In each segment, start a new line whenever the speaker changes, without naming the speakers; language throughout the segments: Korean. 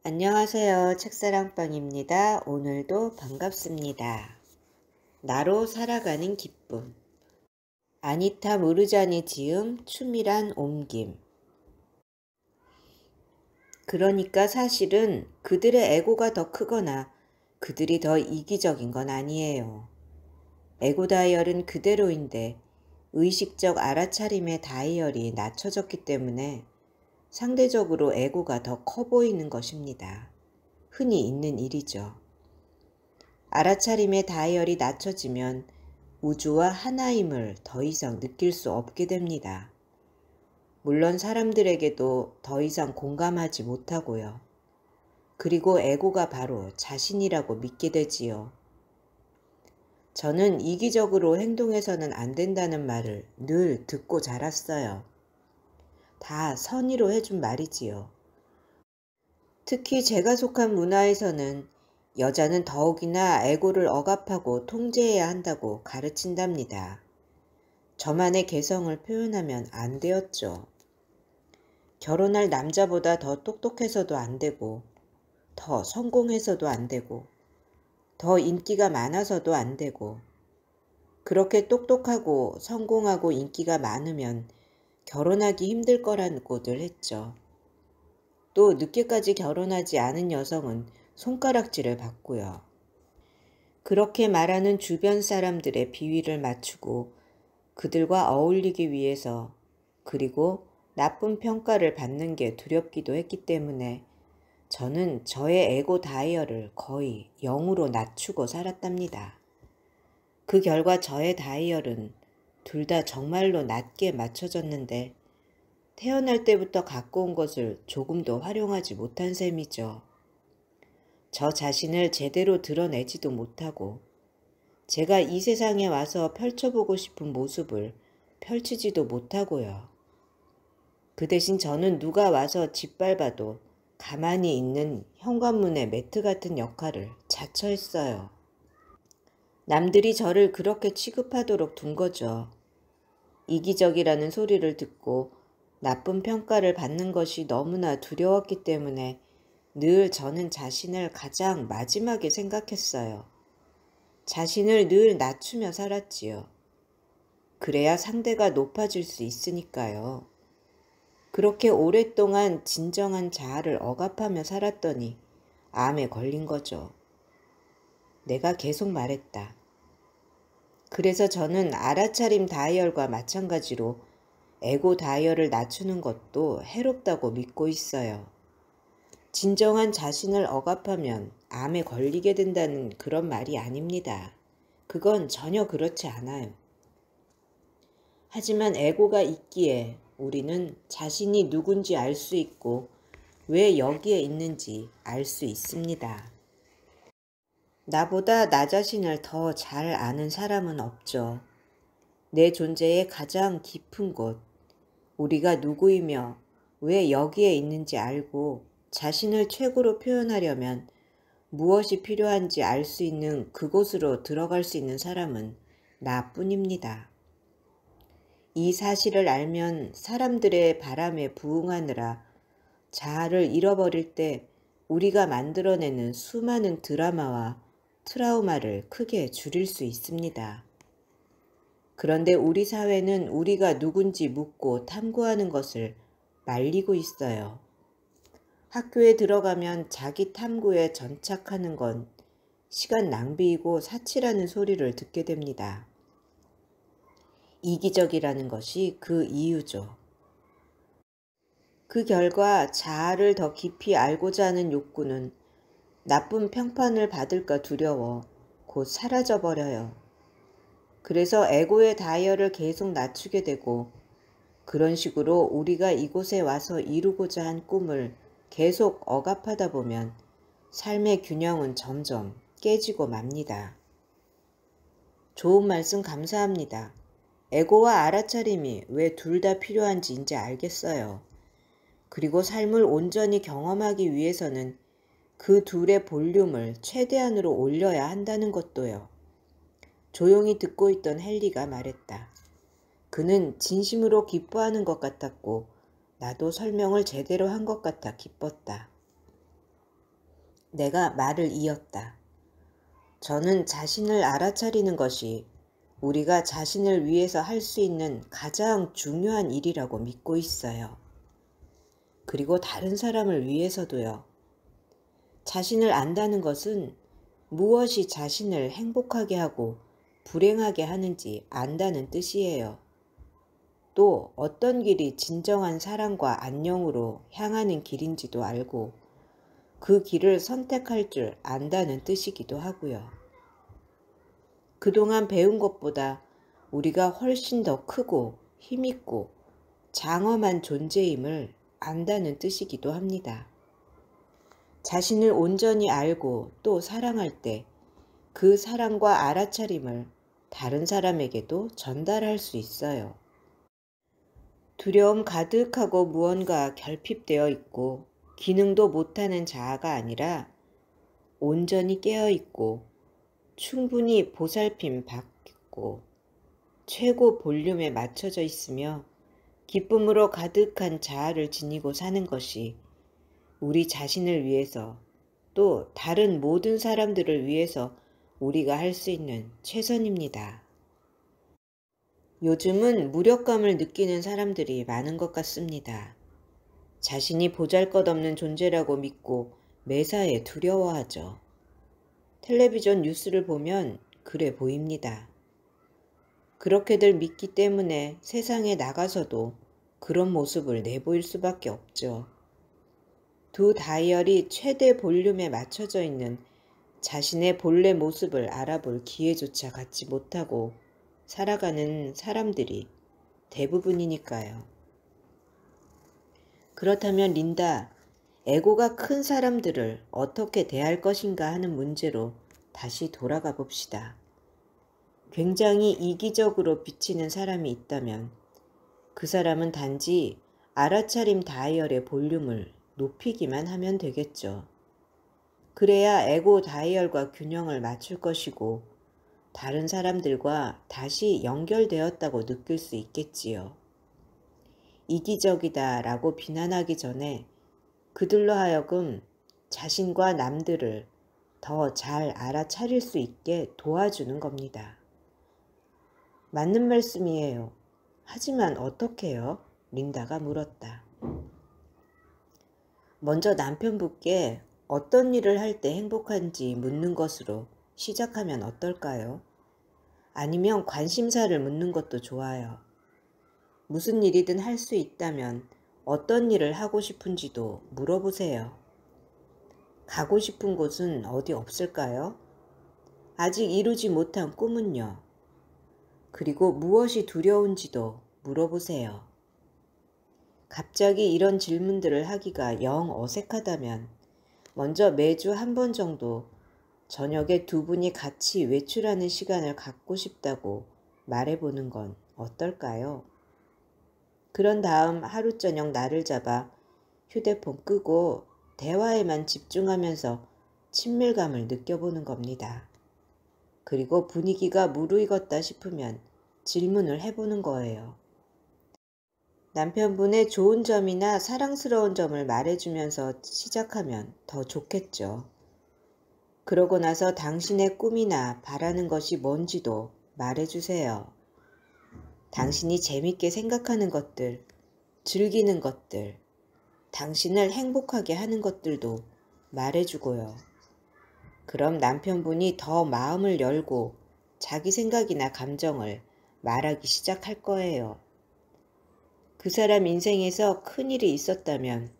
안녕하세요. 책사랑방입니다. 오늘도 반갑습니다. 나로 살아가는 기쁨. 아니타 무르잔이 지음 춤이란 옮김. 그러니까 사실은 그들의 에고가 더 크거나 그들이 더 이기적인 건 아니에요. 에고 다이얼은 그대로인데 의식적 알아차림의 다이얼이 낮춰졌기 때문에 상대적으로 에고가 더 커 보이는 것입니다. 흔히 있는 일이죠. 알아차림의 다이얼이 낮춰지면 우주와 하나임을 더 이상 느낄 수 없게 됩니다. 물론 사람들에게도 더 이상 공감하지 못하고요. 그리고 에고가 바로 자신이라고 믿게 되지요. 저는 이기적으로 행동해서는 안 된다는 말을 늘 듣고 자랐어요. 다 선의로 해준 말이지요. 특히 제가 속한 문화에서는 여자는 더욱이나 에고를 억압하고 통제해야 한다고 가르친답니다. 저만의 개성을 표현하면 안 되었죠. 결혼할 남자보다 더 똑똑해서도 안 되고, 더 성공해서도 안 되고, 더 인기가 많아서도 안 되고, 그렇게 똑똑하고 성공하고 인기가 많으면 결혼하기 힘들 거라고들 했죠. 또 늦게까지 결혼하지 않은 여성은 손가락질을 받고요. 그렇게 말하는 주변 사람들의 비위를 맞추고 그들과 어울리기 위해서 그리고 나쁜 평가를 받는 게 두렵기도 했기 때문에 저는 저의 에고 다이얼을 거의 0으로 낮추고 살았답니다. 그 결과 저의 다이얼은 둘 다 정말로 낮게 맞춰졌는데 태어날 때부터 갖고 온 것을 조금도 활용하지 못한 셈이죠. 저 자신을 제대로 드러내지도 못하고 제가 이 세상에 와서 펼쳐보고 싶은 모습을 펼치지도 못하고요. 그 대신 저는 누가 와서 짓밟아도 가만히 있는 현관문의 매트 같은 역할을 자처했어요. 남들이 저를 그렇게 취급하도록 둔 거죠. 이기적이라는 소리를 듣고 나쁜 평가를 받는 것이 너무나 두려웠기 때문에 늘 저는 자신을 가장 마지막에 생각했어요. 자신을 늘 낮추며 살았지요. 그래야 상대가 높아질 수 있으니까요. 그렇게 오랫동안 진정한 자아를 억압하며 살았더니 암에 걸린 거죠. 내가 계속 말했다. 그래서 저는 알아차림 다이얼과 마찬가지로 에고 다이얼을 낮추는 것도 해롭다고 믿고 있어요. 진정한 자신을 억압하면 암에 걸리게 된다는 그런 말이 아닙니다. 그건 전혀 그렇지 않아요. 하지만 에고가 있기에 우리는 자신이 누군지 알 수 있고 왜 여기에 있는지 알 수 있습니다. 나보다 나 자신을 더 잘 아는 사람은 없죠. 내 존재의 가장 깊은 곳, 우리가 누구이며 왜 여기에 있는지 알고 자신을 최고로 표현하려면 무엇이 필요한지 알 수 있는 그곳으로 들어갈 수 있는 사람은 나뿐입니다. 이 사실을 알면 사람들의 바람에 부응하느라 자아를 잃어버릴 때 우리가 만들어내는 수많은 드라마와 트라우마를 크게 줄일 수 있습니다. 그런데 우리 사회는 우리가 누군지 묻고 탐구하는 것을 말리고 있어요. 학교에 들어가면 자기 탐구에 전착하는 건 시간 낭비이고 사치라는 소리를 듣게 됩니다. 이기적이라는 것이 그 이유죠. 그 결과 자아를 더 깊이 알고자 하는 욕구는 나쁜 평판을 받을까 두려워 곧 사라져버려요. 그래서 에고의 다이얼을 계속 낮추게 되고 그런 식으로 우리가 이곳에 와서 이루고자 한 꿈을 계속 억압하다 보면 삶의 균형은 점점 깨지고 맙니다. 좋은 말씀 감사합니다. 에고와 알아차림이 왜 둘 다 필요한지 이제 알겠어요. 그리고 삶을 온전히 경험하기 위해서는 그 둘의 볼륨을 최대한으로 올려야 한다는 것도요. 조용히 듣고 있던 헨리가 말했다. 그는 진심으로 기뻐하는 것 같았고 나도 설명을 제대로 한 것 같아 기뻤다. 내가 말을 이었다. 저는 자신을 알아차리는 것이 우리가 자신을 위해서 할 수 있는 가장 중요한 일이라고 믿고 있어요. 그리고 다른 사람을 위해서도요. 자신을 안다는 것은 무엇이 자신을 행복하게 하고 불행하게 하는지 안다는 뜻이에요. 또 어떤 길이 진정한 사랑과 안녕으로 향하는 길인지도 알고 그 길을 선택할 줄 안다는 뜻이기도 하고요. 그동안 배운 것보다 우리가 훨씬 더 크고 힘있고 장엄한 존재임을 안다는 뜻이기도 합니다. 자신을 온전히 알고 또 사랑할 때 그 사랑과 알아차림을 다른 사람에게도 전달할 수 있어요. 두려움 가득하고 무언가 결핍되어 있고 기능도 못하는 자아가 아니라 온전히 깨어있고 충분히 보살핌 받고 최고 볼륨에 맞춰져 있으며 기쁨으로 가득한 자아를 지니고 사는 것이 우리 자신을 위해서 또 다른 모든 사람들을 위해서 우리가 할 수 있는 최선입니다. 요즘은 무력감을 느끼는 사람들이 많은 것 같습니다. 자신이 보잘것없는 존재라고 믿고 매사에 두려워하죠. 텔레비전 뉴스를 보면 그래 보입니다. 그렇게들 믿기 때문에 세상에 나가서도 그런 모습을 내보일 수밖에 없죠. 두 다이얼이 최대 볼륨에 맞춰져 있는 자신의 본래 모습을 알아볼 기회조차 갖지 못하고 살아가는 사람들이 대부분이니까요. 그렇다면 린다, 에고가 큰 사람들을 어떻게 대할 것인가 하는 문제로 다시 돌아가 봅시다. 굉장히 이기적으로 비치는 사람이 있다면 그 사람은 단지 알아차림 다이얼의 볼륨을 높이기만 하면 되겠죠. 그래야 에고 다이얼과 균형을 맞출 것이고 다른 사람들과 다시 연결되었다고 느낄 수 있겠지요. 이기적이다 라고 비난하기 전에 그들로 하여금 자신과 남들을 더 잘 알아차릴 수 있게 도와주는 겁니다. 맞는 말씀이에요. 하지만 어떻게요? 린다가 물었다. 먼저 남편분께 어떤 일을 할 때 행복한지 묻는 것으로 시작하면 어떨까요? 아니면 관심사를 묻는 것도 좋아요. 무슨 일이든 할 수 있다면 어떤 일을 하고 싶은지도 물어보세요. 가고 싶은 곳은 어디 없을까요? 아직 이루지 못한 꿈은요? 그리고 무엇이 두려운지도 물어보세요. 갑자기 이런 질문들을 하기가 영 어색하다면 먼저 매주 한 번 정도 저녁에 두 분이 같이 외출하는 시간을 갖고 싶다고 말해보는 건 어떨까요? 그런 다음 하루 저녁 날을 잡아 휴대폰 끄고 대화에만 집중하면서 친밀감을 느껴보는 겁니다. 그리고 분위기가 무르익었다 싶으면 질문을 해보는 거예요. 남편분의 좋은 점이나 사랑스러운 점을 말해주면서 시작하면 더 좋겠죠. 그러고 나서 당신의 꿈이나 바라는 것이 뭔지도 말해주세요. 당신이 재밌게 생각하는 것들, 즐기는 것들, 당신을 행복하게 하는 것들도 말해주고요. 그럼 남편분이 더 마음을 열고 자기 생각이나 감정을 말하기 시작할 거예요. 그 사람 인생에서 큰일이 있었다면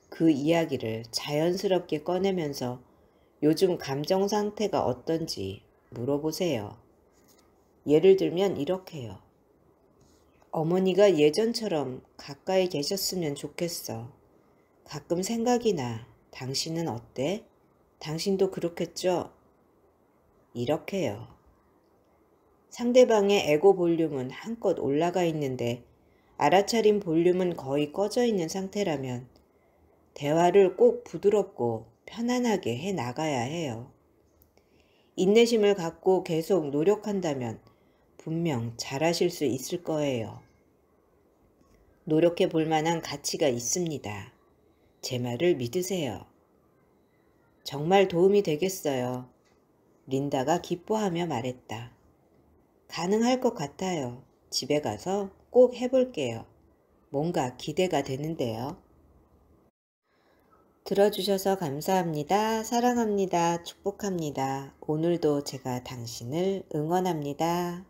그 이야기를 자연스럽게 꺼내면서 요즘 감정 상태가 어떤지 물어보세요. 예를 들면 이렇게요. 어머니가 예전처럼 가까이 계셨으면 좋겠어. 가끔 생각이 나. 당신은 어때? 당신도 그렇겠죠? 이렇게요. 상대방의 에고 볼륨은 한껏 올라가 있는데 알아차린 볼륨은 거의 꺼져 있는 상태라면 대화를 꼭 부드럽고 편안하게 해 나가야 해요. 인내심을 갖고 계속 노력한다면 분명 잘하실 수 있을 거예요. 노력해 볼 만한 가치가 있습니다. 제 말을 믿으세요. 정말 도움이 되겠어요. 린다가 기뻐하며 말했다. 가능할 것 같아요. 집에 가서 꼭 해볼게요. 뭔가 기대가 되는데요. 들어주셔서 감사합니다. 사랑합니다. 축복합니다. 오늘도 제가 당신을 응원합니다.